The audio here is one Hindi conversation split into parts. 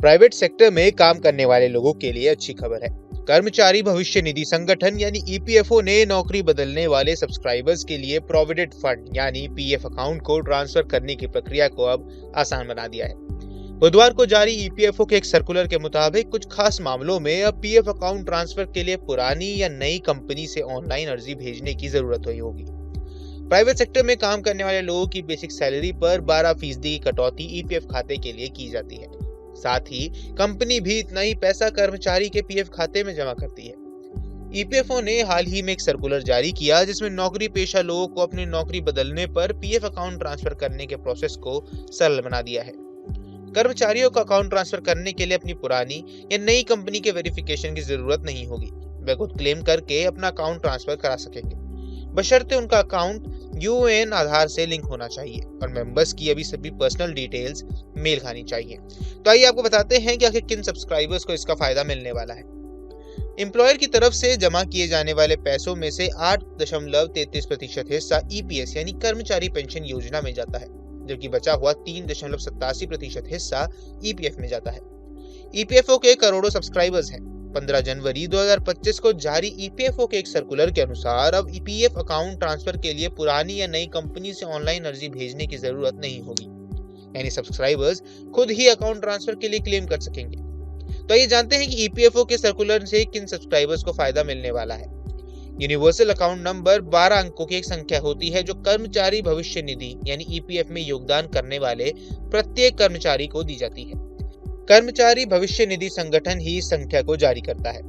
प्राइवेट सेक्टर में काम करने वाले लोगों के लिए अच्छी खबर है। कर्मचारी भविष्य निधि संगठन यानी ईपीएफओ ने नौकरी बदलने वाले सब्सक्राइबर्स के लिए प्रोविडेंट फंड यानी पीएफ अकाउंट को ट्रांसफर करने की प्रक्रिया को अब आसान बना दिया है। बुधवार को जारी ईपीएफओ के एक सर्कुलर के मुताबिक कुछ खास मामलों में अब पीएफ अकाउंट ट्रांसफर के लिए पुरानी या नई कंपनी से ऑनलाइन अर्जी भेजने की जरूरत नहीं होगी। प्राइवेट सेक्टर में काम करने वाले लोगों की बेसिक सैलरी पर 12% की कटौती ईपीएफ खाते के लिए की जाती है। साथ ही कंपनी भी इतना ही पैसा कर्मचारी के पीएफ खाते में जमा करती है। ईपीएफओ ने हाल ही में एक सर्कुलर जारी किया जिसमें नौकरी पेशा लोगों को अपनी नौकरी बदलने पर पीएफ अकाउंट ट्रांसफर करने के प्रोसेस को सरल बना दिया है। कर्मचारियों का अकाउंट ट्रांसफर करने के लिए अपनी पुरानी या नई कंपनी के वेरिफिकेशन की जरूरत नहीं होगी। वे खुद क्लेम करके अपना अकाउंट ट्रांसफर करा सकेंगे, बशर्ते उनका अकाउंट यूएएन आधार से लिंक होना चाहिए और मेंबर्स की अभी सभी पर्सनल डिटेल्स मेल खानी चाहिए। तो आइए आपको बताते हैं कि आखिर किन सब्सक्राइबर्स को इसका फायदा मिलने वाला है। एम्प्लॉयर की तरफ से जमा किए जाने वाले पैसों में से 8.33% हिस्सा ईपीएस यानी कर्मचारी पेंशन योजना में जाता है, जबकि बचा हुआ 3.87% हिस्सा ईपीएफ में जाता है। ईपीएफओ के करोड़ों सब्सक्राइबर्स हैं। 15 जनवरी 2025 को जारी ईपीएफओ के एक सर्कुलर के अनुसार अब ईपीएफ अकाउंट ट्रांसफर के लिए पुरानी या नई कंपनी से ऑनलाइन अर्जी भेजने की जरूरत नहीं होगी, यानी सब्सक्राइबर्स खुद ही अकाउंट ट्रांसफर के लिए क्लेम कर सकेंगे। तो ये जानते हैं कि ईपीएफओ के सर्कुलर से किन सब्सक्राइबर्स को फायदा मिलने वाला है। यूनिवर्सल अकाउंट नंबर 12 अंकों की एक संख्या होती है जो कर्मचारी भविष्य निधि यानी ईपीएफ में योगदान करने वाले प्रत्येक कर्मचारी को दी जाती है। कर्मचारी भविष्य निधि संगठन ही इस संख्या को जारी करता है।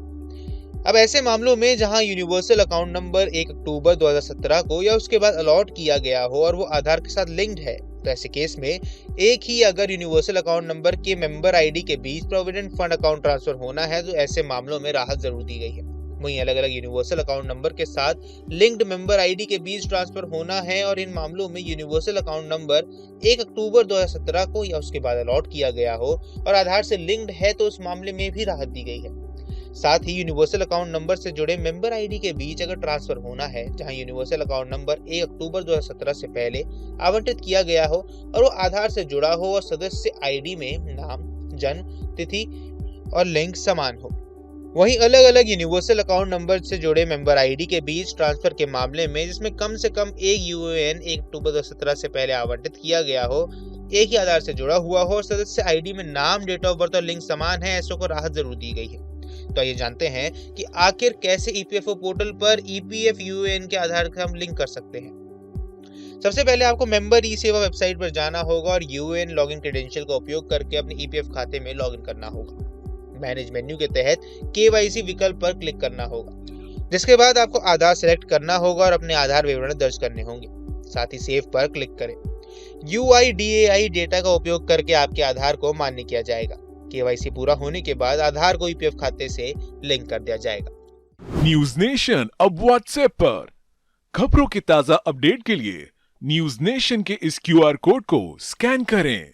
अब ऐसे मामलों में जहां यूनिवर्सल अकाउंट नंबर 1 अक्टूबर 2017 को या उसके बाद अलॉट किया गया हो और वो आधार के साथ लिंक्ड है, तो ऐसे केस में एक ही अगर यूनिवर्सल अकाउंट नंबर के मेंबर आईडी के बीच प्रोविडेंट फंड अकाउंट ट्रांसफर होना है तो ऐसे मामलों में राहत जरूर दी गई है। वहीं अलग अलग यूनिवर्सल अकाउंट नंबर के साथ लिंक्ड मेंबर आईडी के बीच ट्रांसफर होना है और इन मामलों में यूनिवर्सल अकाउंट नंबर 1 अक्टूबर 2017 को या उसके बाद अलॉट किया गया हो और आधार से लिंक्ड है तो उस मामले में भी राहत दी गई है। साथ ही यूनिवर्सल अकाउंट नंबर से जुड़े मेंबर आईडी के बीच अगर ट्रांसफर होना है जहां यूनिवर्सल अकाउंट नंबर 1 अक्टूबर 2017 से पहले आवंटित किया गया हो और वो आधार से जुड़ा हो और सदस्य आईडी में नाम, जन्म तिथि और लिंक समान हो। वहीं अलग अलग यूनिवर्सल अकाउंट नंबर से जुड़े मेंबर आईडी के बीच ट्रांसफर के मामले में जिसमें कम से कम एक यूएएन 1 अक्टूबर 2017 से पहले आवंटित किया गया हो, एक ही आधार से जुड़ा हुआ हो और सदस्य आईडी में नाम, डेट ऑफ बर्थ और लिंक समान है, ऐसों को राहत जरूर दी गई है। तो ये जानते हैं कि आखिर कैसे ईपीएफओ पोर्टल पर ईपीएफ यूएएन के आधार से हम लिंक कर सकते हैं। सबसे पहले आपको मेंबर ई सेवा वेबसाइट पर जाना होगा और यूएएन लॉगिन क्रेडेंशियल का उपयोग करके अपने ईपीएफ खाते में लॉगिन करना होगा। मैनेज मेन्यू के तहत केवाईसी विकल्प पर क्लिक करना होगा, जिसके बाद आपको आधार सेलेक्ट करना होगा और अपने आधार विवरण दर्ज करने होंगे। साथ ही सेव पर क्लिक करें। यूआईडीएआई डेटा का उपयोग करके आपके आधार को मान्य किया जाएगा। केवाईसी पूरा होने के बाद आधार को ईपीएफ खाते से लिंक कर दिया जाएगा। न्यूज नेशन अब व्हाट्सएप पर खबरों के ताजा अपडेट के लिए न्यूज नेशन के इस क्यूआर कोड को स्कैन करें।